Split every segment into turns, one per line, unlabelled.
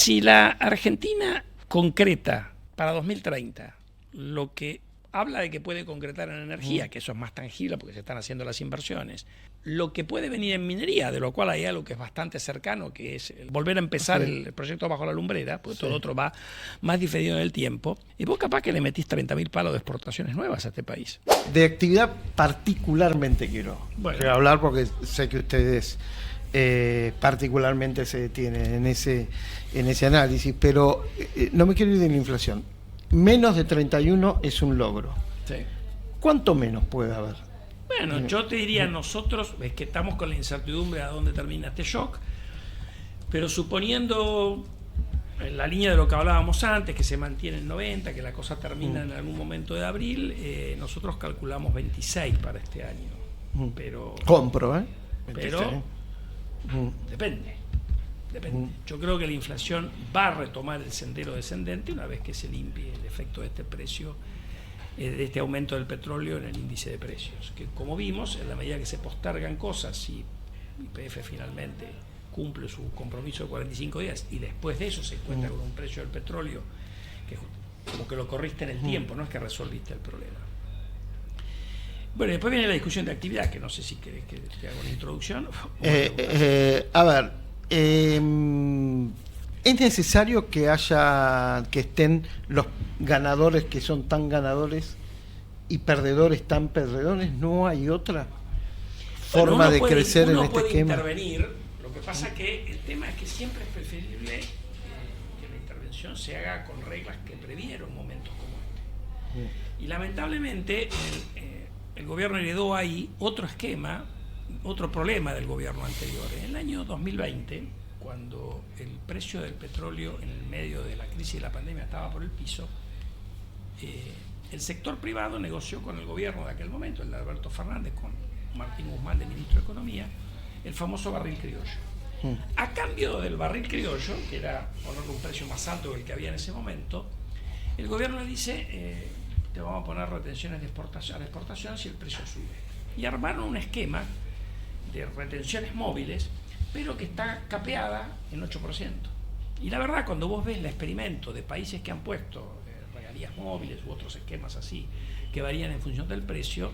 Si la Argentina concreta para 2030 lo que habla de que puede concretar en energía, que eso es más tangible porque se están haciendo las inversiones, lo que puede venir en minería, de lo cual hay algo que es bastante cercano, que es volver a empezar el proyecto Bajo la Lumbrera, porque todo lo otro va más diferido en el tiempo, y vos capaz que le metís 30.000 palos de exportaciones nuevas a este país.
De actividad particularmente quiero hablar, porque sé que ustedes particularmente se detienen en ese análisis, pero no me quiero ir de la inflación. Menos de 31 es un logro.
Sí.
¿Cuánto menos puede haber?
Bueno, yo te diría, nosotros, es que estamos con la incertidumbre a dónde termina este shock, pero suponiendo en la línea de lo que hablábamos antes, que se mantiene en 90, que la cosa termina en algún momento de abril, nosotros calculamos 26 para este año. Pero
compro,
26. Pero depende. Yo creo que la inflación va a retomar el sendero descendente una vez que se limpie el efecto de este precio, de este aumento del petróleo en el índice de precios, que como vimos, en la medida que se postergan cosas y YPF finalmente cumple su compromiso de 45 días y después de eso se encuentra con un precio del petróleo que como que lo corriste en el tiempo, no es que resolviste el problema. Bueno, después viene la discusión de actividad, que no sé si querés que te haga una introducción.
A ver, es necesario que estén los ganadores que son tan ganadores y perdedores tan perdedores. ¿No hay otra forma de crecer en este esquema?
Intervenir. Lo que pasa que el tema es que siempre es preferible que la intervención se haga con reglas que previeron momentos como este. Y lamentablemente el gobierno heredó ahí otro esquema, otro problema del gobierno anterior. En el año 2020, cuando el precio del petróleo en el medio de la crisis de la pandemia estaba por el piso, el sector privado negoció con el gobierno de aquel momento, el de Alberto Fernández, con Martín Guzmán de ministro de Economía, el famoso barril criollo. A cambio del barril criollo, que era ponerle un precio más alto que el que había en ese momento, el gobierno le dice, te vamos a poner retenciones de exportación, a la exportación si el precio sube. Y armaron un esquema de retenciones móviles, pero que está capeada en 8%. Y la verdad, cuando vos ves el experimento de países que han puesto regalías móviles u otros esquemas así, que varían en función del precio,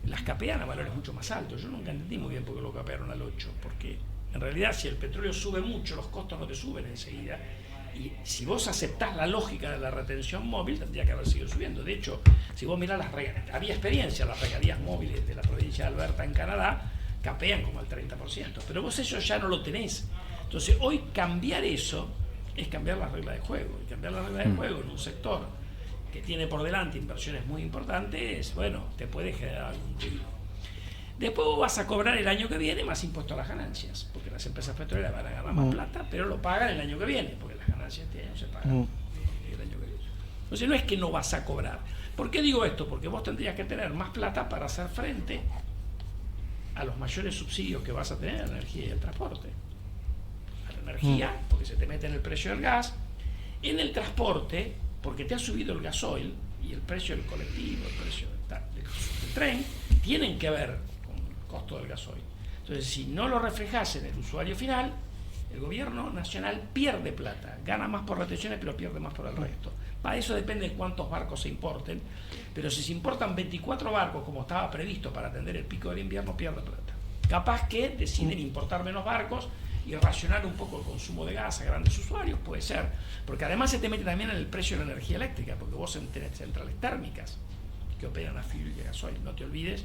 las capean a valores mucho más altos. Yo nunca entendí muy bien por qué lo capearon al 8%, porque en realidad si el petróleo sube mucho, los costos no te suben enseguida, y si vos aceptás la lógica de la retención móvil, tendría que haber seguido subiendo. De hecho, si vos mirás las regalías, había experiencia, las regalías móviles de la provincia de Alberta en Canadá, capean como al 30%, pero vos eso ya no lo tenés. Entonces hoy cambiar eso es cambiar las reglas de juego, y cambiar las reglas de juego en un sector que tiene por delante inversiones muy importantes, bueno, te puede generar algún ruido. Después vos vas a cobrar el año que viene más impuesto a las ganancias, porque las empresas petroleras van a ganar más plata, pero lo pagan el año que viene, porque las ganancias este año se pagan el año que viene. Entonces no es que no vas a cobrar. ¿Por qué digo esto? Porque vos tendrías que tener más plata para hacer frente a los mayores subsidios que vas a tener en la energía y el transporte. A la energía, porque se te mete en el precio del gas, en el transporte, porque te ha subido el gasoil y el precio del colectivo, el precio del tren, tienen que ver con el costo del gasoil. Entonces, si no lo reflejas en el usuario final, el gobierno nacional pierde plata, gana más por retenciones, pero pierde más por el resto. Para eso depende de cuántos barcos se importen, pero si se importan 24 barcos, como estaba previsto para atender el pico del invierno, pierde plata. Capaz que deciden importar menos barcos y racionar un poco el consumo de gas a grandes usuarios, puede ser, porque además se te mete también en el precio de la energía eléctrica, porque vos tenés centrales térmicas que operan a fuel y a gasoil. No te olvides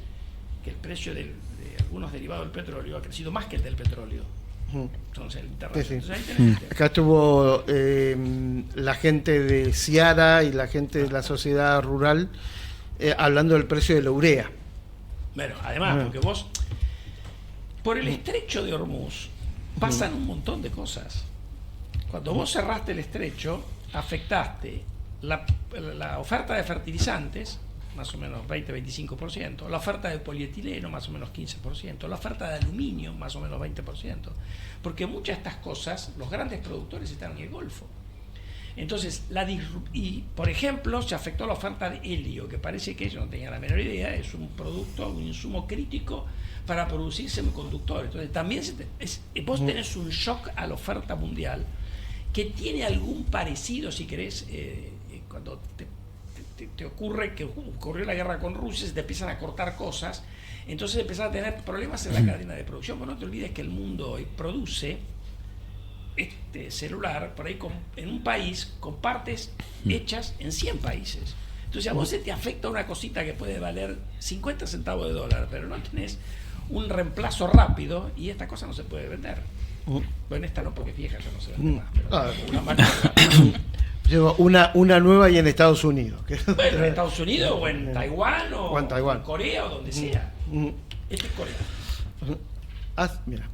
que el precio de algunos derivados del petróleo ha crecido más que el del petróleo. Entonces,
acá estuvo la gente de Ciara y la gente de la sociedad rural hablando del precio de la urea.
Bueno, además, porque vos, por el estrecho de Hormuz, pasan un montón de cosas. Cuando vos cerraste el estrecho, afectaste la oferta de fertilizantes, más o menos 20-25%, la oferta de polietileno, más o menos 15%, la oferta de aluminio, más o menos 20%, porque muchas de estas cosas, los grandes productores están en el Golfo. Entonces, y por ejemplo, se afectó la oferta de helio, que parece que yo no tenía la menor idea, es un producto, un insumo crítico para producir semiconductores. Entonces, también vos tenés un shock a la oferta mundial que tiene algún parecido, si querés, cuando te ocurre que ocurrió la guerra con Rusia, se te empiezan a cortar cosas, entonces empezás a tener problemas en la cadena de producción. Pero no te olvides que el mundo hoy produce este celular por ahí en un país con partes hechas en 100 países. Entonces a vos se te afecta una cosita que puede valer 50 centavos de dólar, pero no tenés un reemplazo rápido y esta cosa no se puede vender. Bueno, esta no, porque vieja ya no se vende más, pero una máquina.
Llevo una nueva y en Estados Unidos.
Bueno, en Estados Unidos o en Taiwán o en Corea o donde sea. Este es Corea.
Mira,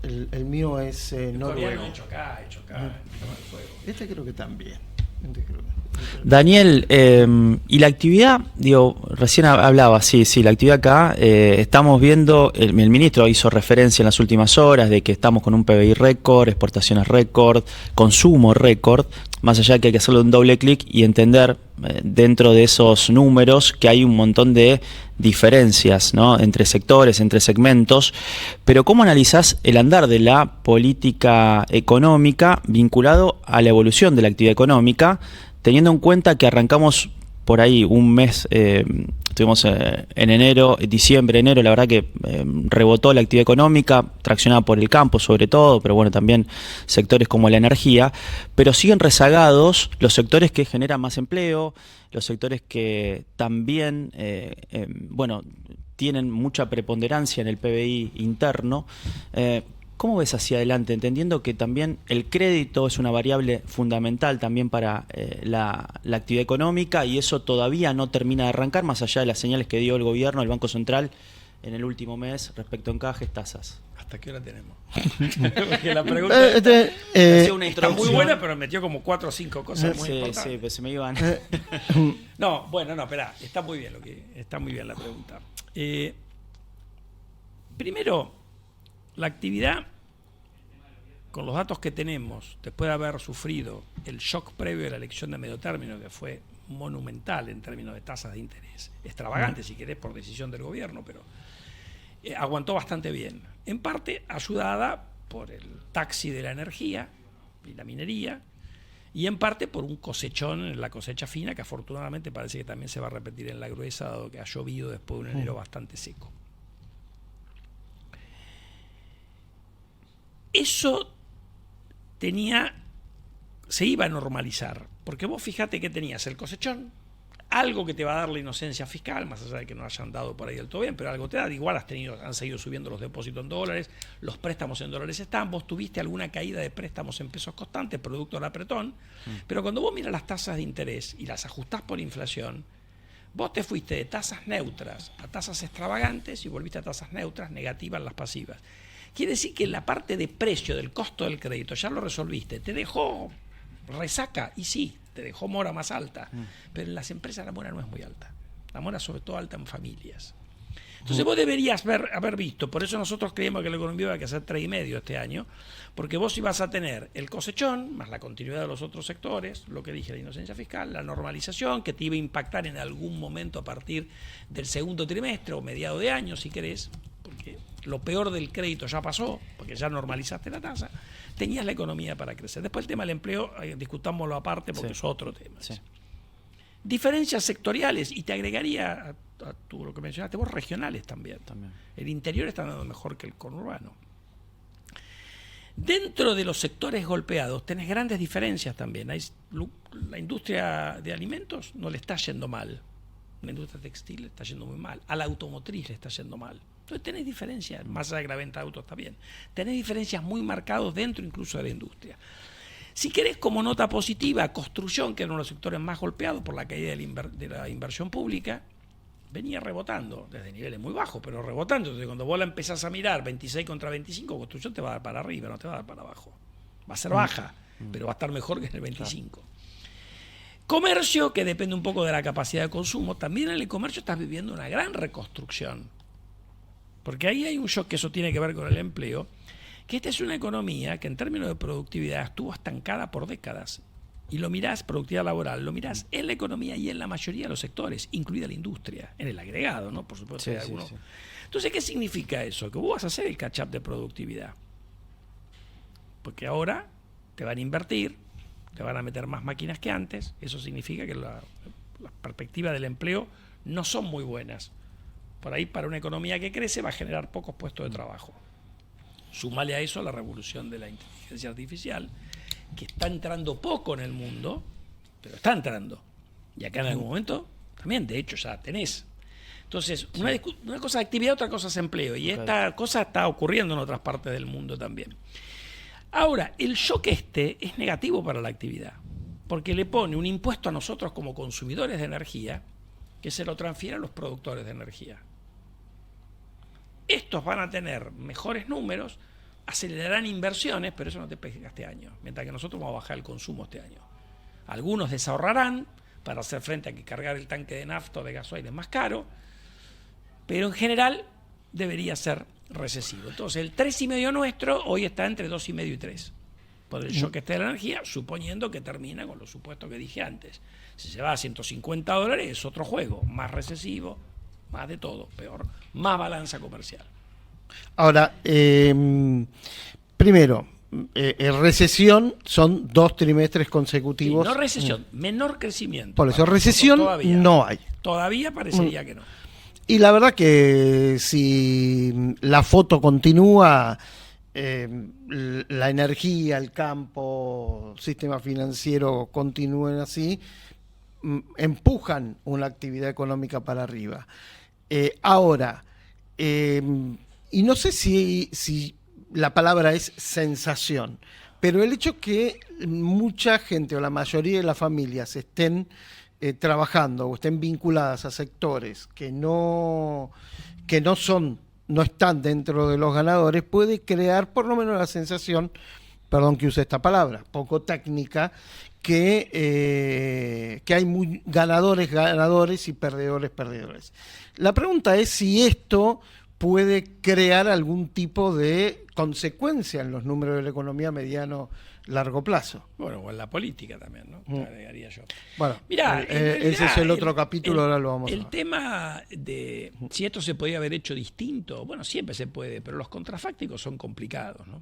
el mío es noruego.
Hecho acá,
Este creo que también.
Daniel, y la actividad, digo, recién hablaba, sí, la actividad acá, estamos viendo, el ministro hizo referencia en las últimas horas de que estamos con un PBI récord, exportaciones récord, consumo récord, más allá de que hay que hacerle un doble clic y entender dentro de esos números que hay un montón de diferencias, ¿no?, entre sectores, entre segmentos, pero ¿cómo analizás el andar de la política económica vinculado a la evolución de la actividad económica, teniendo en cuenta que arrancamos por ahí un mes, estuvimos en diciembre, enero, la verdad que rebotó la actividad económica, traccionada por el campo sobre todo, pero bueno, también sectores como la energía, pero siguen rezagados los sectores que generan más empleo, los sectores que también, bueno, tienen mucha preponderancia en el PBI interno. ¿Cómo ves hacia adelante, entendiendo que también el crédito es una variable fundamental también para la actividad económica y eso todavía no termina de arrancar, más allá de las señales que dio el gobierno, el Banco Central, en el último mes respecto a encajes, tasas?
¿Hasta qué hora tenemos? Porque la pregunta está muy buena, pero metió como 4 o 5 cosas muy importantes.
Sí, pues se me iban.
No, espera, está muy bien la pregunta. Primero, la actividad, con los datos que tenemos, después de haber sufrido el shock previo de la elección de medio término, que fue monumental en términos de tasas de interés, extravagante si querés por decisión del gobierno, pero aguantó bastante bien. En parte ayudada por el taxi de la energía y la minería, y en parte por un cosechón en la cosecha fina, que afortunadamente parece que también se va a repetir en la gruesa, dado que ha llovido después de un enero bastante seco. Eso se iba a normalizar, porque vos fíjate que tenías el cosechón, algo que te va a dar la inocencia fiscal, más allá de que no hayan dado por ahí del todo bien, pero algo te da, igual han seguido subiendo los depósitos en dólares, los préstamos en dólares están, vos tuviste alguna caída de préstamos en pesos constantes, producto del apretón, pero cuando vos miras las tasas de interés y las ajustás por inflación, vos te fuiste de tasas neutras a tasas extravagantes y volviste a tasas neutras, negativas las pasivas. Quiere decir que la parte de precio del costo del crédito ya lo resolviste, te dejó resaca, y sí, te dejó mora más alta, pero en las empresas la mora no es muy alta, la mora sobre todo alta en familias. Entonces vos deberías haber visto, por eso nosotros creíamos que la economía iba a crecer 3,5 este año, porque vos ibas a tener el cosechón, más la continuidad de los otros sectores, lo que dije, la inocencia fiscal, la normalización, que te iba a impactar en algún momento a partir del segundo trimestre o mediado de año, si querés, porque lo peor del crédito ya pasó, porque ya normalizaste la tasa, tenías la economía para crecer. Después el tema del empleo, discutámoslo aparte porque es otro tema. Sí. Diferencias sectoriales, y te agregaría a lo que mencionaste vos, regionales también. El interior está andando mejor que el conurbano. Dentro de los sectores golpeados tenés grandes diferencias también. La industria de alimentos no le está yendo mal, la industria textil le está yendo muy mal, a la automotriz le está yendo mal. Entonces tenés diferencias, más allá de que la venta de autos está bien, tenés diferencias muy marcadas dentro incluso de la industria. Si querés, como nota positiva, construcción, que era uno de los sectores más golpeados por la caída de la inversión pública, venía rebotando, desde niveles muy bajos, pero rebotando. Entonces cuando vos la empezás a mirar 26 contra 25, construcción te va a dar para arriba, no te va a dar para abajo. Va a ser baja, pero va a estar mejor que en el 25. Comercio, que depende un poco de la capacidad de consumo, también en el comercio estás viviendo una gran reconstrucción. Porque ahí hay un shock, que eso tiene que ver con el empleo, que esta es una economía que en términos de productividad estuvo estancada por décadas. Y lo mirás, productividad laboral, lo mirás en la economía y en la mayoría de los sectores, incluida la industria, en el agregado, ¿no? Por supuesto, hay algunos. Sí. Entonces, ¿qué significa eso? Que vos vas a hacer el catch-up de productividad. Porque ahora te van a invertir, te van a meter más máquinas que antes. Eso significa que las perspectivas del empleo no son muy buenas. Por ahí, para una economía que crece, va a generar pocos puestos de trabajo. Sumale a eso la revolución de la inteligencia artificial, que está entrando poco en el mundo, pero está entrando. Y acá en algún momento también, de hecho, ya tenés. Entonces, una cosa es actividad, otra cosa es empleo. Y esta cosa está ocurriendo en otras partes del mundo también. Ahora, el shock es negativo para la actividad, porque le pone un impuesto a nosotros como consumidores de energía que se lo transfiere a los productores de energía. Estos van a tener mejores números, acelerarán inversiones, pero eso no te pega este año, mientras que nosotros vamos a bajar el consumo este año. Algunos desahorrarán para hacer frente a que cargar el tanque de nafta o de gasoil es más caro, pero en general debería ser recesivo. Entonces el 3,5 nuestro hoy está entre 2,5 y 3, por el shock de la energía, suponiendo que termina con los supuestos que dije antes. Si se va a $150 es otro juego, más recesivo, más de todo, peor, más balanza comercial.
Ahora, primero, recesión son 2 trimestres consecutivos.
Sí, no recesión, menor crecimiento.
Por eso, recesión todavía no hay.
Todavía parecería que no.
Y la verdad que si la foto continúa, la energía, el campo, el sistema financiero continúen así, empujan una actividad económica para arriba. Ahora, y no sé si la palabra es sensación, pero el hecho que mucha gente o la mayoría de las familias estén trabajando o estén vinculadas a sectores que no están dentro de los ganadores, puede crear por lo menos la sensación, perdón que use esta palabra, poco técnica, que hay ganadores y perdedores. La pregunta es si esto puede crear algún tipo de consecuencia en los números de la economía a mediano-largo plazo.
Bueno, o en la política también, ¿no? Agregaría yo.
Bueno,
mirá,
ese es el otro capítulo, ahora lo vamos a ver.
El tema de si esto se podía haber hecho distinto, bueno, siempre se puede, pero los contrafácticos son complicados, ¿no?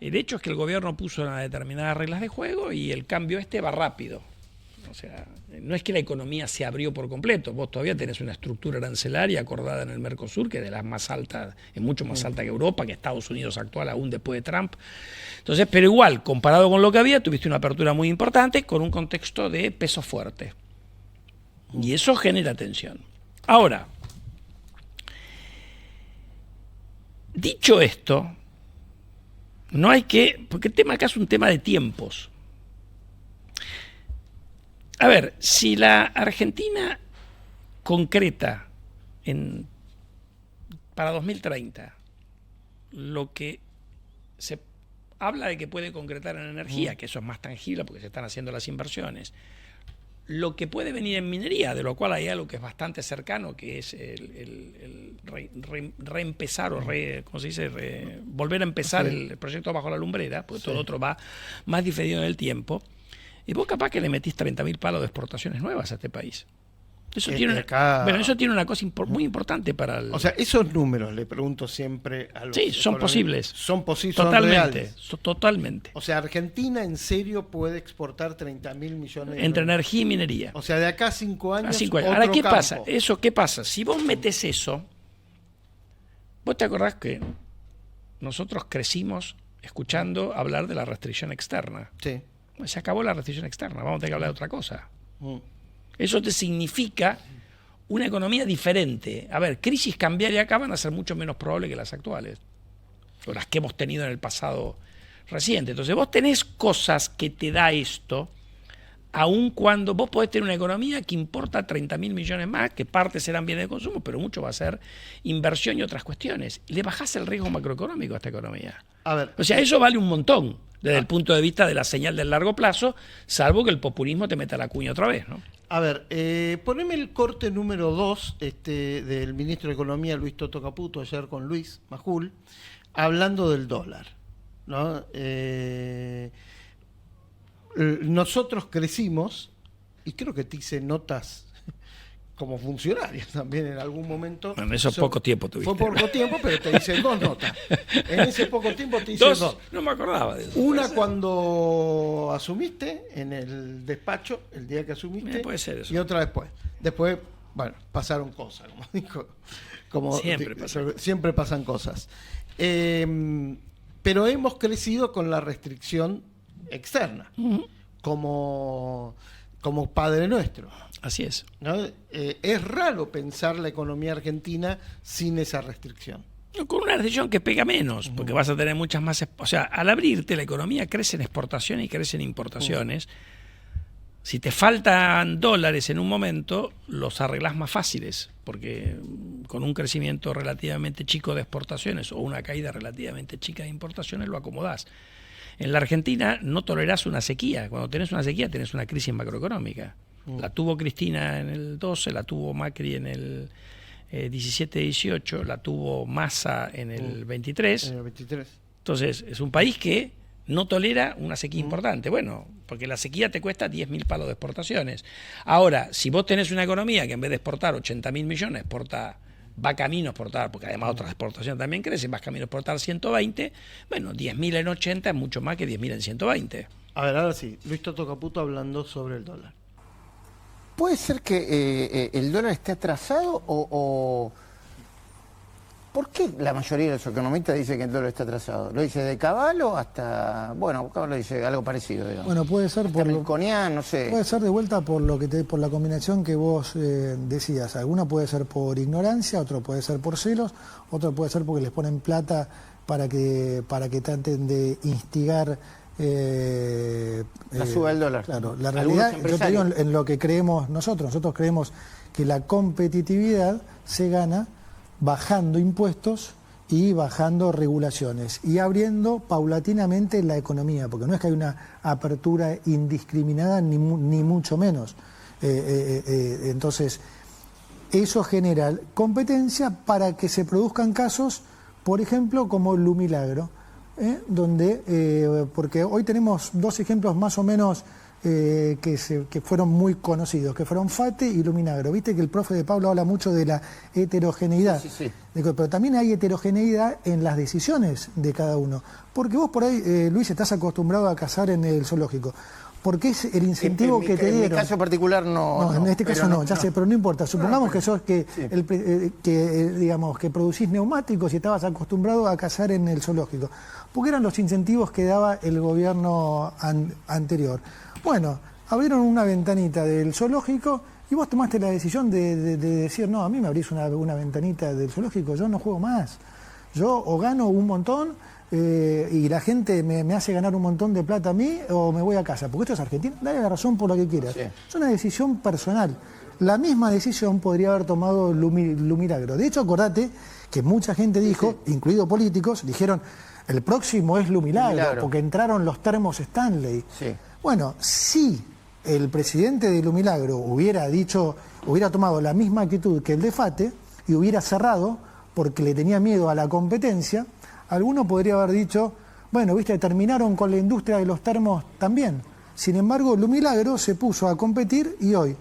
El hecho es que el gobierno puso unas determinadas reglas de juego y el cambio va rápido. O sea, no es que la economía se abrió por completo. Vos todavía tenés una estructura arancelaria acordada en el Mercosur, que es de las más altas, es mucho más alta que Europa, que Estados Unidos actual, aún después de Trump. Entonces, pero igual, comparado con lo que había, tuviste una apertura muy importante con un contexto de peso fuerte. Y eso genera tensión. Ahora, dicho esto, no hay que, porque el tema acá es un tema de tiempos. A ver, si la Argentina concreta para 2030 lo que se habla de que puede concretar en energía, que eso es más tangible porque se están haciendo las inversiones, lo que puede venir en minería, de lo cual hay algo que es bastante cercano, que es el reempezar o ¿cómo se dice? Volver a empezar el proyecto bajo la lumbrera, porque todo lo otro va más diferido en el tiempo. Y vos capaz que le metís 30.000 palos de exportaciones nuevas a este país. Eso tiene una cosa muy importante para el...
O sea, esos números, le pregunto siempre a los...
Sí, son posibles.
Son posibles,
totalmente,
son reales.
Totalmente.
O sea, Argentina en serio puede exportar 30.000 millones de
entre energía y minería.
O sea, de acá a 5 años,
Ahora, ¿qué pasa? ¿Qué pasa? Si vos metés eso, vos te acordás que nosotros crecimos escuchando hablar de la restricción externa.
Sí.
Se acabó la restricción externa, vamos a tener que hablar de otra cosa. Eso te significa una economía diferente. A ver, crisis cambiaria acá van a ser mucho menos probables que las actuales, o las que hemos tenido en el pasado reciente. Entonces vos tenés cosas que te da esto, aun cuando vos podés tener una economía que importa 30.000 millones más, que parte serán bienes de consumo, pero mucho va a ser inversión y otras cuestiones. Le bajás el riesgo macroeconómico a esta economía.
A ver,
o sea, eso vale un montón desde el punto de vista de la señal del largo plazo, salvo que el populismo te meta la cuña otra vez, ¿no?
A ver, poneme el corte número 2 del ministro de Economía, Luis Toto Caputo, ayer con Luis Majul, hablando del dólar, ¿no? Nosotros crecimos, y creo que te hice notas como funcionarios también en algún momento.
Bueno, eso poco tiempo tuviste.
Fue poco tiempo, pero te dicen 2 notas. En ese poco tiempo te dicen 2.
No me acordaba de eso.
Una cuando asumiste en el despacho, el día que asumiste,
puede ser eso.
Y otra después. Después, bueno, pasaron cosas, como dijo. Siempre pasan cosas. Pero hemos crecido con la restricción externa, como Padre Nuestro.
Así es.
¿No? Es raro pensar la economía argentina sin esa restricción.
Con una restricción que pega menos, porque vas a tener muchas más... O sea, al abrirte la economía crece en exportaciones y crece en importaciones. Si te faltan dólares en un momento, los arreglás más fáciles, porque con un crecimiento relativamente chico de exportaciones o una caída relativamente chica de importaciones lo acomodás. En la Argentina no tolerás una sequía. Cuando tenés una sequía tenés una crisis macroeconómica. La tuvo Cristina en el 12, la tuvo Macri en el 17-18, la tuvo Massa en el 23.
En el 23.
Entonces, es un país que no tolera una sequía importante. Bueno, porque la sequía te cuesta 10.000 palos de exportaciones. Ahora, si vos tenés una economía que en vez de exportar 80.000 millones, va camino a exportar, porque además otras exportaciones también crecen, vas camino a exportar 120, bueno, 10.000 en 80 es mucho más que 10.000 en 120.
A ver, ahora sí, Luis Toto Caputo hablando sobre el dólar.
¿Puede ser que el dólar esté atrasado o por qué la mayoría de los economistas dicen que el dólar está atrasado? ¿Lo dice de Cavallo hasta, bueno, Cavallo dice algo parecido, digamos?
Bueno, puede ser
hasta Melconian, no sé.
Puede ser de vuelta por por la combinación que vos decías. Alguna puede ser por ignorancia, otro puede ser por celos, otro puede ser porque les ponen plata para que traten de instigar
la suba del dólar.
Claro, la realidad, yo te digo en lo que creemos nosotros creemos que la competitividad se gana bajando impuestos y bajando regulaciones y abriendo paulatinamente la economía, porque no es que hay una apertura indiscriminada ni mucho menos. Entonces, eso genera competencia para que se produzcan casos, por ejemplo, como Lumilagro, donde porque hoy tenemos 2 ejemplos más o menos que fueron muy conocidos, que fueron Fate y Lumilagro. Viste que el profe de Pablo habla mucho de la heterogeneidad,
sí.
Pero también hay heterogeneidad en las decisiones de cada uno, porque vos por ahí, Luis, estás acostumbrado a cazar en el zoológico, porque es el incentivo que te dieron.
En mi caso particular no.
En este caso no, ya sé, pero no importa. Supongamos que sos digamos que producís neumáticos y estabas acostumbrado a cazar en el zoológico, porque eran los incentivos que daba el gobierno anterior. Bueno, abrieron una ventanita del zoológico y vos tomaste la decisión de decir, no, a mí me abrís una ventanita del zoológico, yo no juego más. Yo o gano un montón y la gente me hace ganar un montón de plata a mí o me voy a casa, porque esto es Argentina, dale la razón por lo que quieras. Sí. Es una decisión personal. La misma decisión podría haber tomado Lumilagro. De hecho, acordate que mucha gente dijo, incluidos políticos, dijeron, el próximo es Lumilagro, porque entraron los termos Stanley.
Sí.
Bueno, si el presidente de Lumilagro hubiera tomado la misma actitud que el de Fate y hubiera cerrado porque le tenía miedo a la competencia, alguno podría haber dicho, bueno, viste, terminaron con la industria de los termos también. Sin embargo, Lumilagro se puso a competir y hoy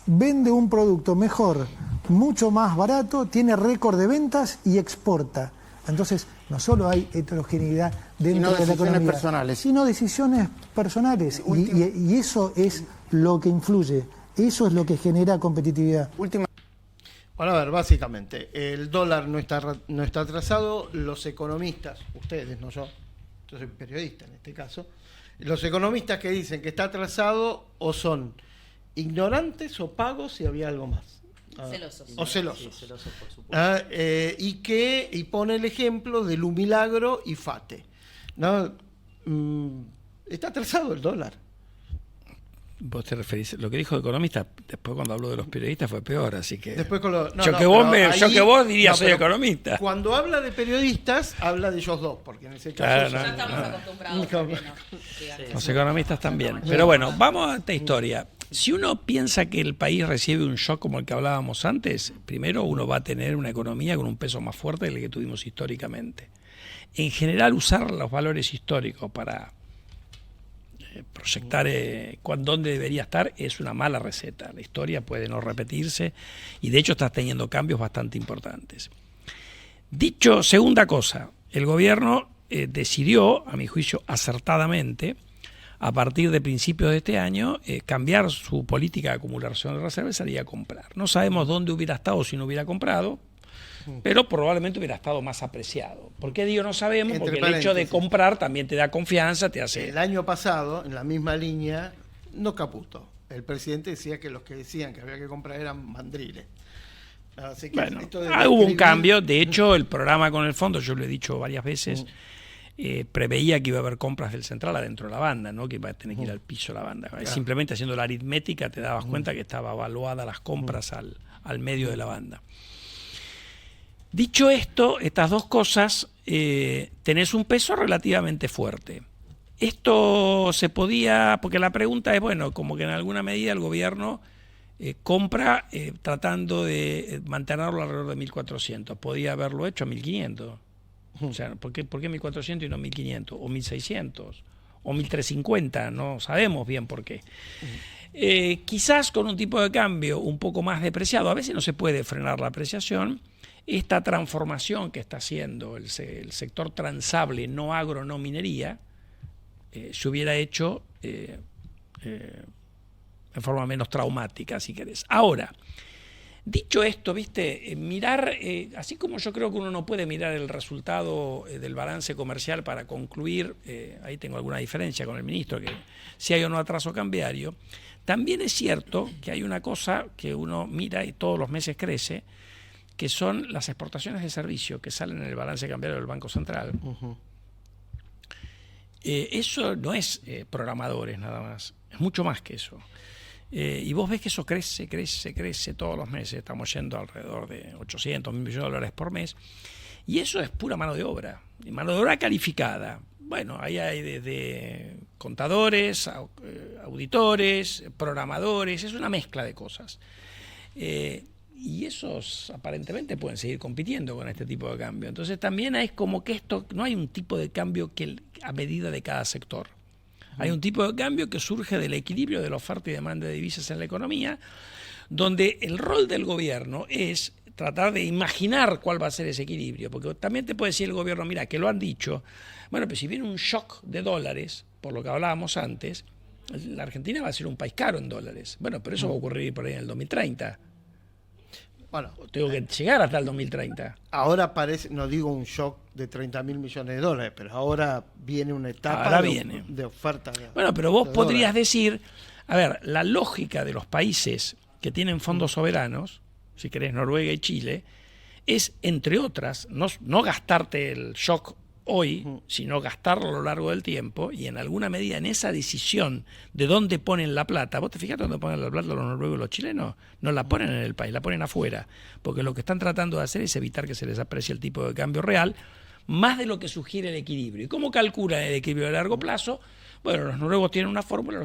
vende un producto mejor, mucho más barato, tiene récord de ventas y exporta. Entonces, no solo hay heterogeneidad dentro de la economía,
personales,
sino decisiones personales. Y eso es lo que influye, eso es lo que genera competitividad.
Bueno, a ver, básicamente, el dólar no está atrasado, los economistas, ustedes, no yo soy periodista en este caso, los economistas que dicen que está atrasado o son ignorantes o pagos si había algo más.
Celosos.
O celosos.
Sí, celosos, por supuesto.
Y pone el ejemplo de Lumilagro y Fate. ¿No? Está atrasado el dólar.
Vos te referís, lo que dijo el economista, después cuando habló de los periodistas fue peor, así que...
Después
yo que vos diría soy economista.
Cuando habla de periodistas, habla de ellos dos, porque en ese caso...
Ya estamos acostumbrados también,
Los economistas también. Pero bueno, vamos a esta historia. Si uno piensa que el país recibe un shock como el que hablábamos antes, primero uno va a tener una economía con un peso más fuerte del que tuvimos históricamente. En general, usar los valores históricos para proyectar dónde debería estar es una mala receta. La historia puede no repetirse y de hecho está teniendo cambios bastante importantes. Dicho, segunda cosa, el gobierno decidió, a mi juicio acertadamente, a partir de principios de este año, cambiar su política de acumulación de reservas y salir a comprar. No sabemos dónde hubiera estado si no hubiera comprado, pero probablemente hubiera estado más apreciado. ¿Por qué digo no sabemos? Porque el hecho de comprar también te da confianza, te hace...
El año pasado, en la misma línea, no Caputo. El presidente decía que los que decían que había que comprar eran mandriles. Así que
bueno, hubo un cambio. De hecho, el programa con el fondo, yo lo he dicho varias veces, preveía que iba a haber compras del central adentro de la banda, no que iba a tener que ir al piso de la banda. Claro. Simplemente haciendo la aritmética te dabas cuenta que estaba evaluada las compras al medio de la banda. Dicho esto, estas dos cosas, tenés un peso relativamente fuerte. Esto se podía, porque la pregunta es, bueno, como que en alguna medida el gobierno compra tratando de mantenerlo alrededor de 1.400. Podía haberlo hecho a 1.500. O sea, ¿por qué 1.400 y no 1.500? O 1.600. O 1.350. No sabemos bien por qué. Quizás con un tipo de cambio un poco más depreciado. A veces no se puede frenar la apreciación. Esta transformación que está haciendo el sector transable, no agro, no minería, se hubiera hecho en forma menos traumática, si querés. Ahora, dicho esto, viste, mirar, así como yo creo que uno no puede mirar el resultado del balance comercial para concluir, ahí tengo alguna diferencia con el ministro, que si hay o no atraso cambiario, también es cierto que hay una cosa que uno mira y todos los meses crece, que son las exportaciones de servicio que salen en el balance cambiario del Banco Central. Eso no es programadores nada más, es mucho más que eso. Y vos ves que eso crece todos los meses. Estamos yendo alrededor de 800, 1.000 millones de dólares por mes. Y eso es pura mano de obra. Y mano de obra calificada. Bueno, ahí hay desde contadores, auditores, programadores. Es una mezcla de cosas. Y esos aparentemente pueden seguir compitiendo con este tipo de cambio. Entonces también es como que esto, no hay un tipo de cambio que a medida de cada sector. Hay un tipo de cambio que surge del equilibrio de la oferta y demanda de divisas en la economía, donde el rol del gobierno es tratar de imaginar cuál va a ser ese equilibrio. Porque también te puede decir el gobierno, mira, que lo han dicho, bueno, pues si viene un shock de dólares, por lo que hablábamos antes, la Argentina va a ser un país caro en dólares. Bueno, pero eso va a ocurrir por ahí en el 2030. Bueno, tengo que llegar hasta el 2030.
Ahora parece, no digo un shock de 30.000 millones de dólares, pero ahora viene una etapa de oferta.
Bueno, pero vos podrías decir, a ver, la lógica de los países que tienen fondos soberanos, si querés Noruega y Chile, es, entre otras, no gastarte el shock hoy, sino gastarlo a lo largo del tiempo, y en alguna medida en esa decisión de dónde ponen la plata. ¿Vos te fijas dónde ponen la plata los noruegos y los chilenos? No la ponen en el país, la ponen afuera, porque lo que están tratando de hacer es evitar que se les aprecie el tipo de cambio real, más de lo que sugiere el equilibrio. ¿Y cómo calculan el equilibrio a largo plazo? Bueno, los noruegos tienen una fórmula,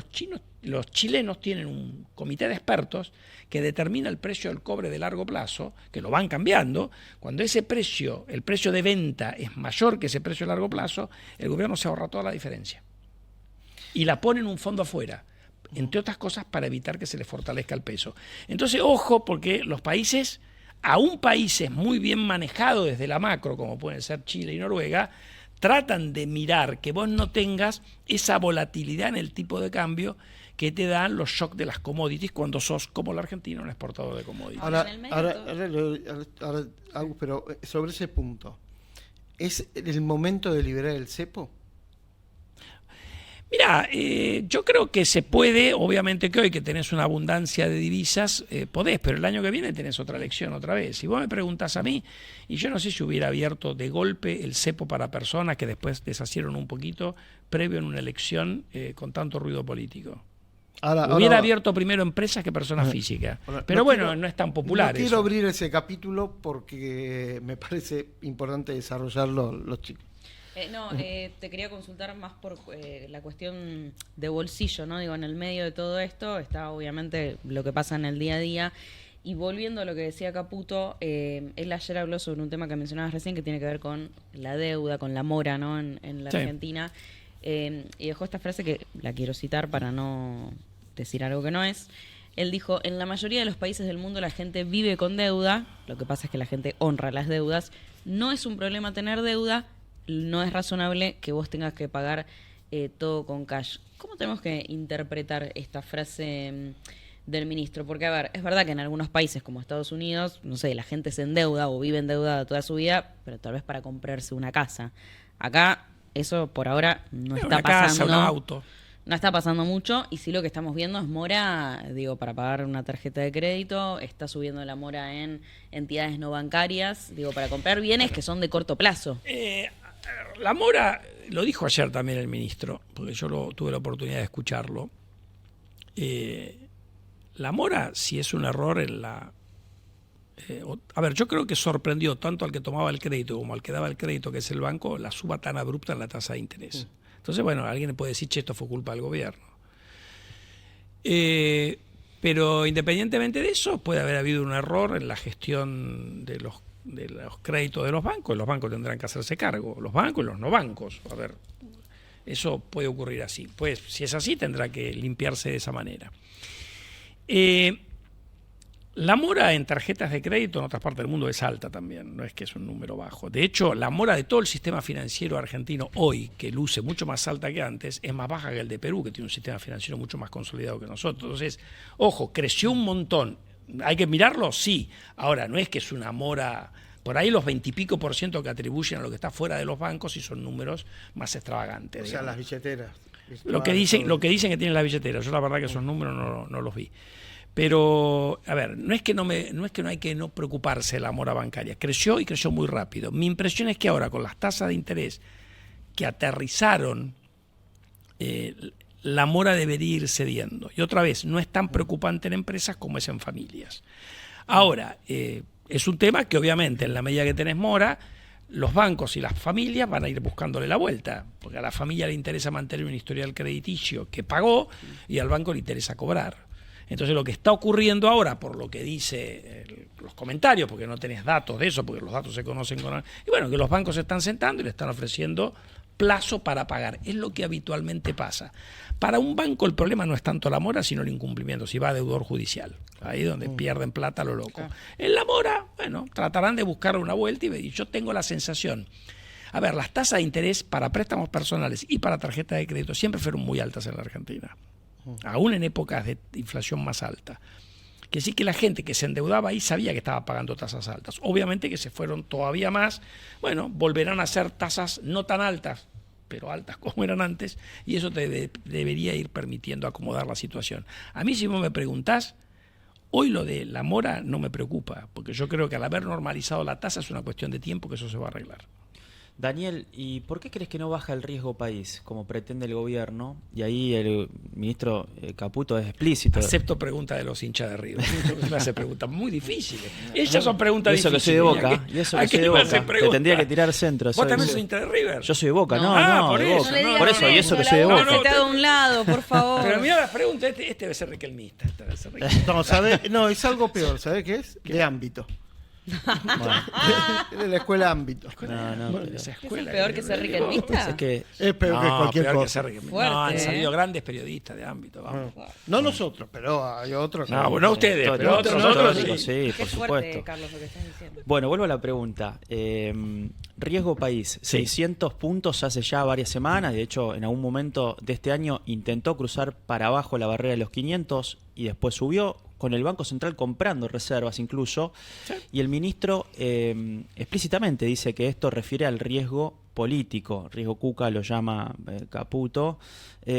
los chilenos tienen un comité de expertos que determina el precio del cobre de largo plazo, que lo van cambiando. Cuando ese precio, el precio de venta es mayor que ese precio de largo plazo, el gobierno se ahorra toda la diferencia. Y la pone en un fondo afuera, entre otras cosas para evitar que se le fortalezca el peso. Entonces, ojo, porque los países, aún países muy bien manejados desde la macro, como pueden ser Chile y Noruega, tratan de mirar que vos no tengas esa volatilidad en el tipo de cambio que te dan los shocks de las commodities cuando sos, como la Argentina, un exportador de commodities.
Ahora, pero sobre ese punto, ¿es el momento de liberar el cepo?
Mira, yo creo que se puede, obviamente que hoy que tenés una abundancia de divisas, podés, pero el año que viene tenés otra elección otra vez. Si vos me preguntás a mí, y yo no sé si hubiera abierto de golpe el cepo para personas que después deshacieron un poquito, previo en una elección con tanto ruido político. Hubiera abierto primero empresas que personas físicas. Pero bueno, no es tan popular.
No quiero abrir ese capítulo porque me parece importante desarrollarlo los chicos.
Te quería consultar más por la cuestión de bolsillo, ¿no? Digo, en el medio de todo esto está obviamente lo que pasa en el día a día. Y volviendo a lo que decía Caputo, él ayer habló sobre un tema que mencionabas recién que tiene que ver con la deuda, con la mora, ¿no? En la Argentina. Y dejó esta frase que la quiero citar para no decir algo que no es. Él dijo, en la mayoría de los países del mundo la gente vive con deuda, lo que pasa es que la gente honra las deudas, no es un problema tener deuda, no es razonable que vos tengas que pagar todo con cash. ¿Cómo tenemos que interpretar esta frase del ministro? Porque, a ver, es verdad que en algunos países como Estados Unidos, no sé, la gente se endeuda o vive endeudada toda su vida, pero tal vez para comprarse una casa. Acá eso por ahora no está
una casa,
pasando.
un auto.
No está pasando mucho y sí lo que estamos viendo es mora, digo, para pagar una tarjeta de crédito, está subiendo la mora en entidades no bancarias, digo, para comprar bienes que son de corto plazo.
La mora, lo dijo ayer también el ministro, porque yo tuve la oportunidad de escucharlo. La mora, si es un error en la... a ver, yo creo que sorprendió tanto al que tomaba el crédito como al que daba el crédito, que es el banco, la suba tan abrupta en la tasa de interés. Entonces, bueno, alguien puede decir, che, esto fue culpa del gobierno. Pero independientemente de eso, puede haber habido un error en la gestión de los créditos de los bancos. Los bancos tendrán que hacerse cargo, los bancos y los no bancos. A ver, eso puede ocurrir así. Pues, si es así, tendrá que limpiarse de esa manera. La mora en tarjetas de crédito en otras partes del mundo es alta también, no es que es un número bajo. De hecho, la mora de todo el sistema financiero argentino hoy, que luce mucho más alta que antes, es más baja que el de Perú, que tiene un sistema financiero mucho más consolidado que nosotros. Entonces, ojo, creció un montón. ¿Hay que mirarlo? Sí. Ahora, no es que es una mora... Por ahí los 20 y pico % que atribuyen a lo que está fuera de los bancos y son números más extravagantes.
O sea,
digamos.
las billeteras.
Lo que dicen que tienen la billetera. Yo la verdad que esos números no los vi. Pero, a ver, no es que no hay que no preocuparse de la mora bancaria. Creció y creció muy rápido. Mi impresión es que ahora, con las tasas de interés que aterrizaron, la mora debería ir cediendo. Y otra vez, no es tan preocupante en empresas como es en familias. Ahora, es un tema que obviamente en la medida que tenés mora, los bancos y las familias van a ir buscándole la vuelta, porque a la familia le interesa mantener un historial crediticio que pagó y al banco le interesa cobrar. Entonces lo que está ocurriendo ahora, por lo que dice los comentarios, porque no tenés datos de eso, porque los datos se conocen y bueno, que los bancos se están sentando y le están ofreciendo plazo para pagar. Es lo que habitualmente pasa. Para un banco el problema no es tanto la mora, sino el incumplimiento, si va a deudor judicial. Ahí donde pierden plata lo loco. En la mora, bueno, tratarán de buscar una vuelta y yo tengo la sensación. A ver, las tasas de interés para préstamos personales y para tarjetas de crédito siempre fueron muy altas en la Argentina. Aún en épocas de inflación más alta. Que sí que la gente que se endeudaba ahí sabía que estaba pagando tasas altas. Obviamente que se fueron todavía más, bueno, volverán a ser tasas no tan altas, pero altas como eran antes, y eso te debería ir permitiendo acomodar la situación. A mí, si vos me preguntás, hoy lo de la mora no me preocupa, porque yo creo que al haber normalizado la tasa es una cuestión de tiempo que eso se va a arreglar.
Daniel, ¿y por qué crees que no baja el riesgo país, como pretende el gobierno? Y ahí el ministro Caputo es explícito.
Acepto preguntas de los hinchas de River. Me hace preguntas muy difíciles. Ellas son preguntas
difíciles.
difíciles.
Eso que soy de Boca. Y eso que soy de Boca. Te tendría que tirar centro.
¿Vos también sos hincha de River?
Yo soy de Boca. No,
por
de
eso.
Boca.
No
Por eso, y eso que soy de Boca.
Se te haga a un lado, por favor.
Pero mira las preguntas. Este debe ser riquelmista.
No, es algo peor. ¿Sabés qué es? De ámbito. De la escuela ámbito.
Esa
¿Es peor que ser riquelmista?
Es que
Es peor que cualquier cosa.
No, han salido grandes periodistas de ámbito. Vamos.
No nosotros, pero hay otros.
No, bueno, ustedes, pero otros sí.
Sí,
Qué
por
fuerte,
supuesto.
Carlos, lo que estás diciendo.
Bueno, vuelvo a la pregunta. Riesgo país, 600 puntos hace ya varias semanas. De hecho, en algún momento de este año intentó cruzar para abajo la barrera de los 500 y después subió, con el Banco Central comprando reservas incluso. Sí. Y el ministro explícitamente dice que esto refiere al riesgo político. Riesgo Cuca lo llama Caputo.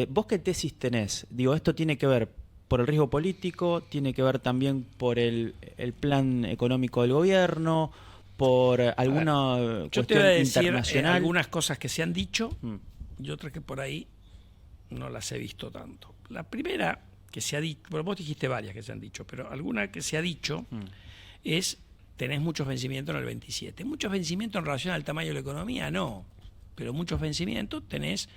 ¿Vos qué tesis tenés? Digo, ¿esto tiene que ver por el riesgo político? ¿Tiene que ver también por el plan económico del gobierno? ¿Por alguna
yo te voy a decir
internacional?
Algunas cosas que se han dicho y otras que por ahí no las he visto tanto. La primera que se ha dicho, bueno, vos dijiste varias que se han dicho, pero alguna que se ha dicho es, tenés muchos vencimientos en el 27. Muchos vencimientos en relación al tamaño de la economía, no, pero muchos vencimientos, tenés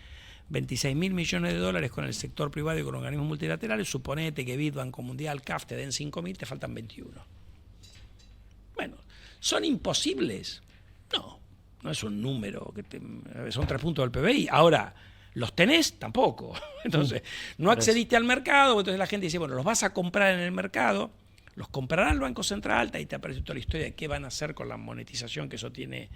26.000 millones de dólares con el sector privado y con organismos multilaterales, suponete que BID, Banco Mundial, CAF te den 5.000, te faltan 21. Bueno, ¿son imposibles? No, no es un número, son 3 puntos del PBI. Ahora, ¿Los tenés? Tampoco. Entonces, no accediste al mercado, entonces la gente dice, bueno, los vas a comprar en el mercado, los comprará el Banco Central, ahí te aparece toda la historia de qué van a hacer con la monetización que eso tiene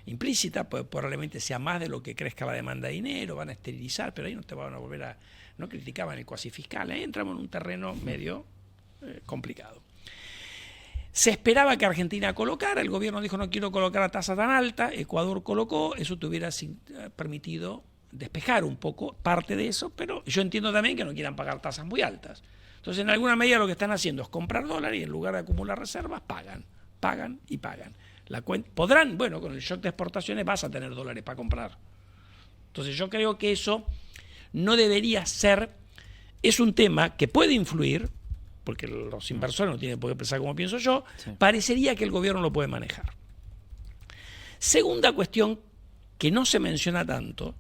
implícita, pues probablemente sea más de lo que crezca la demanda de dinero, van a esterilizar, pero ahí no te van a volver a... No criticaban el cuasi fiscal, ahí entramos en un terreno medio complicado. Se esperaba que Argentina colocara, el gobierno dijo no quiero colocar a tasa tan alta, Ecuador colocó, eso te hubiera permitido despejar un poco parte de eso, pero yo entiendo también que no quieran pagar tasas muy altas. Entonces, en alguna medida lo que están haciendo es comprar dólares y en lugar de acumular reservas, pagan y pagan. Podrán, bueno, con el shock de exportaciones vas a tener dólares para comprar. Entonces, yo creo que eso no debería ser, es un tema que puede influir, porque los inversores no tienen por qué pensar como pienso yo, sí. Parecería que el gobierno lo puede manejar. Segunda cuestión que no se menciona tanto,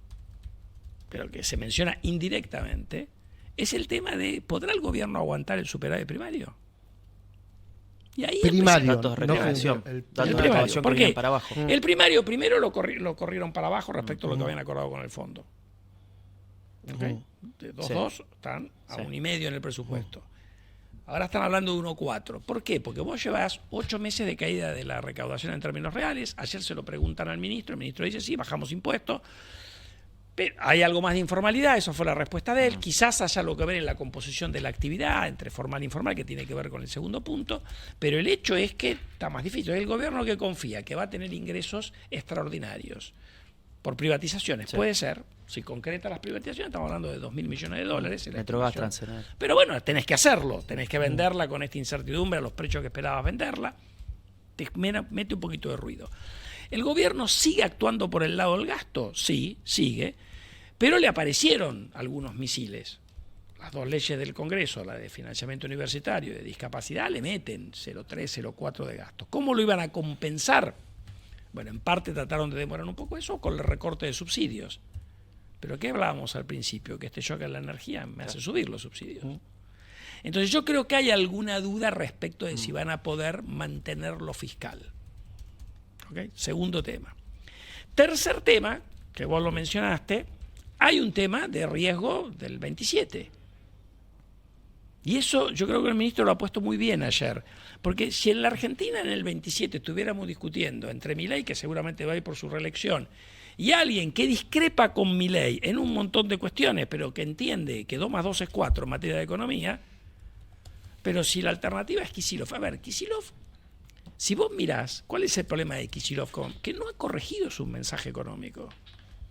pero que se menciona indirectamente, es el tema de ¿podrá el gobierno aguantar el superávit primario? Y ahí
primario,
datos de recaudación,
el primario. ¿Por qué?
Para abajo.
El primario primero lo corrieron para abajo respecto a lo que habían acordado con el fondo. ¿Okay? De 2.2 están a 1,5 en el presupuesto. Ahora están hablando de 1,4. ¿Por qué? Porque vos llevas 8 meses de caída de la recaudación en términos reales. Ayer se lo preguntan al ministro, el ministro dice sí, bajamos impuestos. Pero hay algo más de informalidad, eso fue la respuesta de él. Quizás haya algo que ver en la composición de la actividad, entre formal e informal, que tiene que ver con el segundo punto, pero el hecho es que está más difícil. Es el gobierno que confía que va a tener ingresos extraordinarios por privatizaciones. Sí. Puede ser, si concreta las privatizaciones, estamos hablando de $2.000 millones.
Metrogas, Transener.
Pero bueno, tenés que hacerlo, tenés que venderla con esta incertidumbre a los precios que esperabas venderla. Te mete un poquito de ruido. ¿El gobierno sigue actuando por el lado del gasto? Sí, sigue, pero le aparecieron algunos misiles. Las dos leyes del Congreso, la de financiamiento universitario y de discapacidad, le meten 0,3, 0,4 de gasto. ¿Cómo lo iban a compensar? Bueno, en parte trataron de demorar un poco eso con el recorte de subsidios. Pero ¿qué hablábamos al principio? Que este shock en la energía me hace subir los subsidios. Entonces yo creo que hay alguna duda respecto de si van a poder mantener lo fiscal. ¿Okay? Segundo tema. Tercer tema, que vos lo mencionaste, hay un tema de riesgo del 27. Y eso yo creo que el ministro lo ha puesto muy bien ayer. Porque si en la Argentina en el 27 estuviéramos discutiendo entre Milei, que seguramente va a ir por su reelección, y alguien que discrepa con Milei en un montón de cuestiones, pero que entiende que 2 más 2 es 4 en materia de economía, pero si la alternativa es Kicillof. A ver, Kicillof, si vos mirás, ¿cuál es el problema de Kicillof? Que no ha corregido su mensaje económico.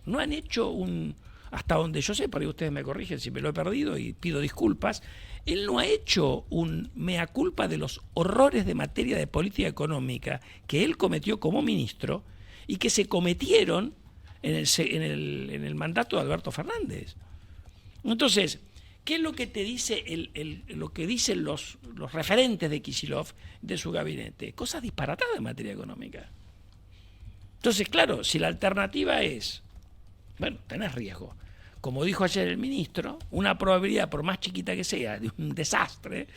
No han hecho hasta donde yo sé, por ahí ustedes me corrigen si me lo he perdido y pido disculpas, él no ha hecho un mea culpa de los horrores de materia de política económica que él cometió como ministro y que se cometieron en el mandato de Alberto Fernández. Entonces, ¿qué es lo que te dice lo que dicen los referentes de Kicillof, de su gabinete? Cosas disparatadas en materia económica. Entonces, claro, si la alternativa es, bueno, tenés riesgo. Como dijo ayer el ministro, una probabilidad, por más chiquita que sea, de un desastre,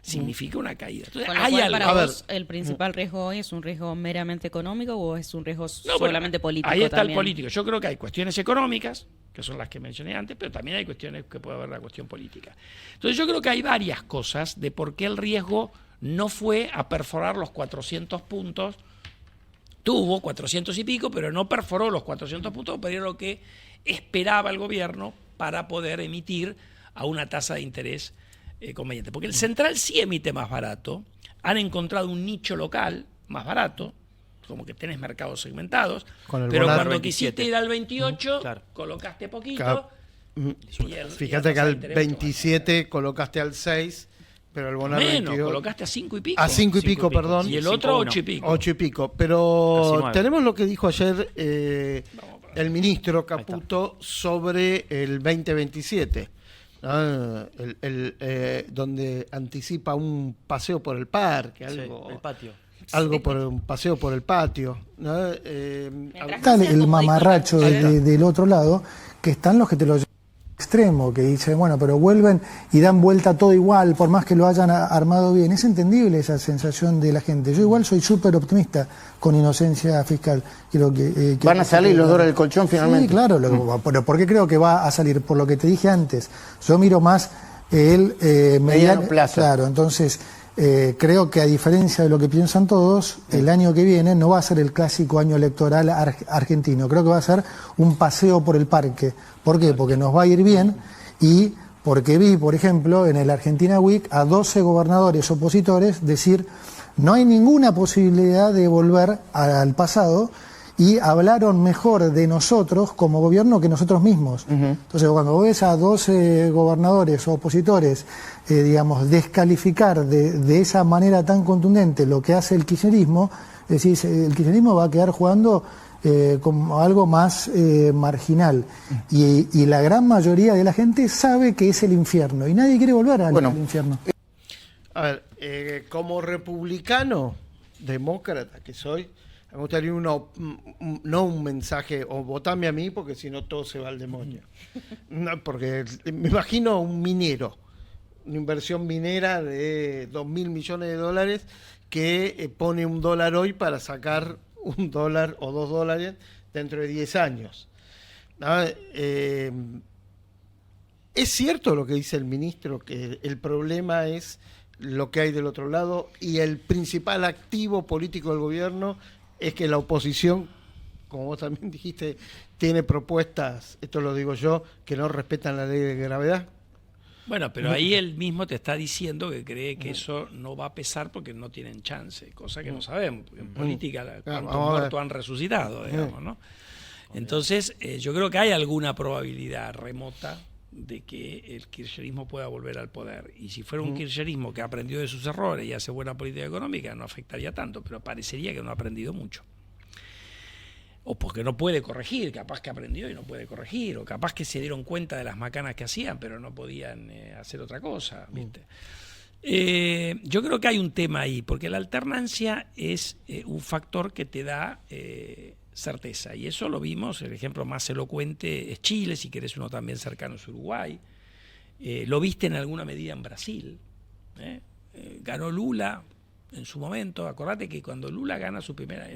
significa una caída. Entonces,
¿hay algo? Para vos, el principal riesgo hoy es un riesgo meramente económico o es un riesgo solamente político?
Ahí está
también?
El político. Yo creo que hay cuestiones económicas, que son las que mencioné antes, pero también hay cuestiones que puede haber la cuestión política. Entonces yo creo que hay varias cosas de por qué el riesgo no fue a perforar los 400 puntos. Tuvo 400 y pico, pero no perforó los 400 puntos, pero era lo que esperaba el gobierno para poder emitir a una tasa de interés conveniente. Porque el central sí emite más barato, han encontrado un nicho local más barato, como que tenés mercados segmentados, pero cuando 27. Quisiste ir al 28, claro, colocaste poquito.
Claro. Fíjate que al 27 colocaste al 6, pero el bonar
menos,
22
colocaste a 5 y pico.
A 5 y pico, perdón.
Y el otro 8 y pico.
8 y pico. Pero tenemos lo que dijo ayer el ministro Caputo sobre el 2027. Donde anticipa un paseo por el parque, algo,
el patio.
Algo por un paseo por el patio, ¿no?
Está el mamarracho del otro lado, que están los que te lo extremo, que dice, bueno, pero vuelven y dan vuelta todo igual, por más que lo hayan armado bien. Es entendible esa sensación de la gente. Yo igual soy súper optimista con inocencia fiscal. Creo que
¿Van a salir los dólares del colchón finalmente?
Sí, claro. Pero ¿por qué creo que va a salir? Por lo que te dije antes. Yo miro más el mediano
plazo.
Claro, entonces creo que a diferencia de lo que piensan todos, el año que viene no va a ser el clásico año electoral argentino. Creo que va a ser un paseo por el parque. ¿Por qué? Porque nos va a ir bien y porque vi, por ejemplo, en el Argentina Week a 12 gobernadores opositores decir no hay ninguna posibilidad de volver al pasado, y hablaron mejor de nosotros como gobierno que nosotros mismos. Entonces, cuando vos ves a 12 gobernadores o opositores, digamos, descalificar de esa manera tan contundente lo que hace el kirchnerismo, decís, el kirchnerismo va a quedar jugando como algo más marginal. Y la gran mayoría de la gente sabe que es el infierno, y nadie quiere volver al infierno.
A ver, como republicano, demócrata que soy, me gustaría no un mensaje, o votame a mí porque si no todo se va al demonio. No, porque me imagino un minero, una inversión minera de 2.000 millones de dólares que pone $1 hoy para sacar $1 o $2 dentro de 10 años. ¿No? Es cierto lo que dice el ministro, que el problema es lo que hay del otro lado y el principal activo político del gobierno es que la oposición, como vos también dijiste, tiene propuestas, esto lo digo yo, que no respetan la ley de gravedad.
Bueno, pero ahí él mismo te está diciendo que cree que eso no va a pesar porque no tienen chance, cosa que no sabemos, porque en política cuántos muertos han resucitado, digamos, ¿no? Entonces, yo creo que hay alguna probabilidad remota de que el kirchnerismo pueda volver al poder. Y si fuera un kirchnerismo que aprendió de sus errores y hace buena política económica, no afectaría tanto, pero parecería que no ha aprendido mucho. O porque no puede corregir, capaz que aprendió y no puede corregir, o capaz que se dieron cuenta de las macanas que hacían, pero no podían hacer otra cosa, ¿viste? Yo creo que hay un tema ahí, porque la alternancia es un factor que te da certeza, y eso lo vimos. El ejemplo más elocuente es Chile, si querés uno también cercano es Uruguay, lo viste en alguna medida en Brasil, ganó Lula en su momento. Acordate que cuando Lula gana su primera,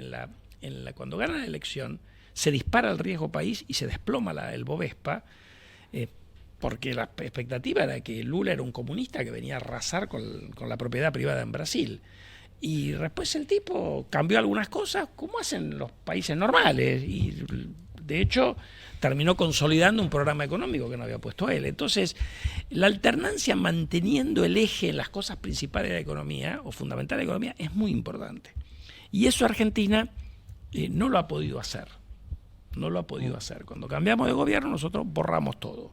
cuando gana la elección, se dispara el riesgo país y se desploma el Bovespa, porque la expectativa era que Lula era un comunista que venía a arrasar con la propiedad privada en Brasil. Y después el tipo cambió algunas cosas, como hacen los países normales, y de hecho terminó consolidando un programa económico que no había puesto él. Entonces, la alternancia manteniendo el eje en las cosas principales de la economía, o fundamentales de la economía, es muy importante. Y eso Argentina no lo ha podido hacer. No lo ha podido hacer. Cuando cambiamos de gobierno, nosotros borramos todo.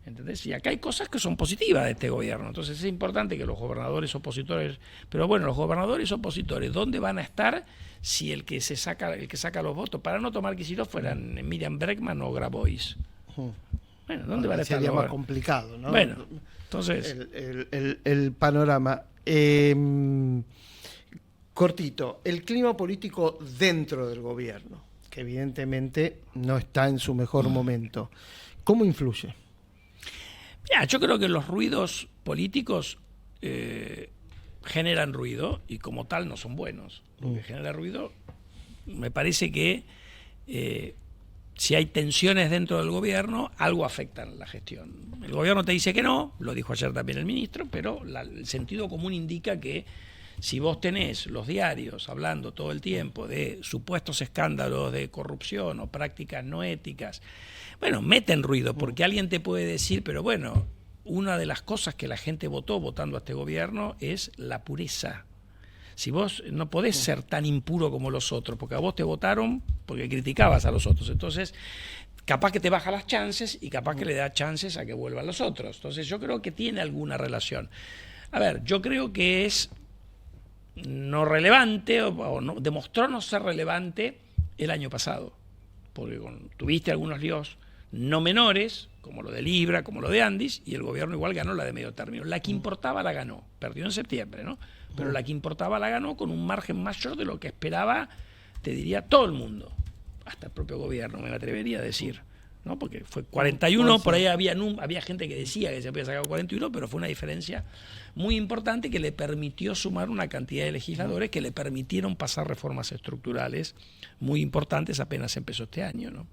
¿Entendés? Y acá hay cosas que son positivas de este gobierno. Entonces es importante que los gobernadores opositores, pero bueno, los gobernadores opositores, ¿dónde van a estar si el que saca los votos, para no tomar Kicillof, fueran Miriam Bregman o Grabois? Bueno, ¿dónde van a estar?
Sería más complicado, ¿no?
Bueno, entonces
el panorama. Cortito, el clima político dentro del gobierno, que evidentemente no está en su mejor momento, ¿cómo influye?
Yo creo que los ruidos políticos generan ruido y como tal no son buenos. Porque genera ruido, me parece que si hay tensiones dentro del gobierno, algo afecta la gestión. El gobierno te dice que no, lo dijo ayer también el ministro, pero el sentido común indica que si vos tenés los diarios hablando todo el tiempo de supuestos escándalos de corrupción o prácticas no éticas, bueno, meten ruido, porque alguien te puede decir, pero bueno, una de las cosas que la gente votó votando a este gobierno es la pureza. Si vos no podés ser tan impuro como los otros, porque a vos te votaron porque criticabas a los otros, entonces capaz que te baja las chances y capaz que le da chances a que vuelvan los otros. Entonces yo creo que tiene alguna relación. A ver, yo creo que es no relevante, o no, demostró no ser relevante el año pasado, porque tuviste algunos líos no menores, como lo de Libra, como lo de Andis, y el gobierno igual ganó la de medio término. La que importaba la ganó, perdió en septiembre, ¿no? Pero la que importaba la ganó con un margen mayor de lo que esperaba, te diría, todo el mundo, hasta el propio gobierno, me atrevería a decir, ¿no? Porque fue 41, por ahí había gente que decía que se había sacado 41, pero fue una diferencia muy importante que le permitió sumar una cantidad de legisladores que le permitieron pasar reformas estructurales muy importantes apenas empezó este año, ¿no?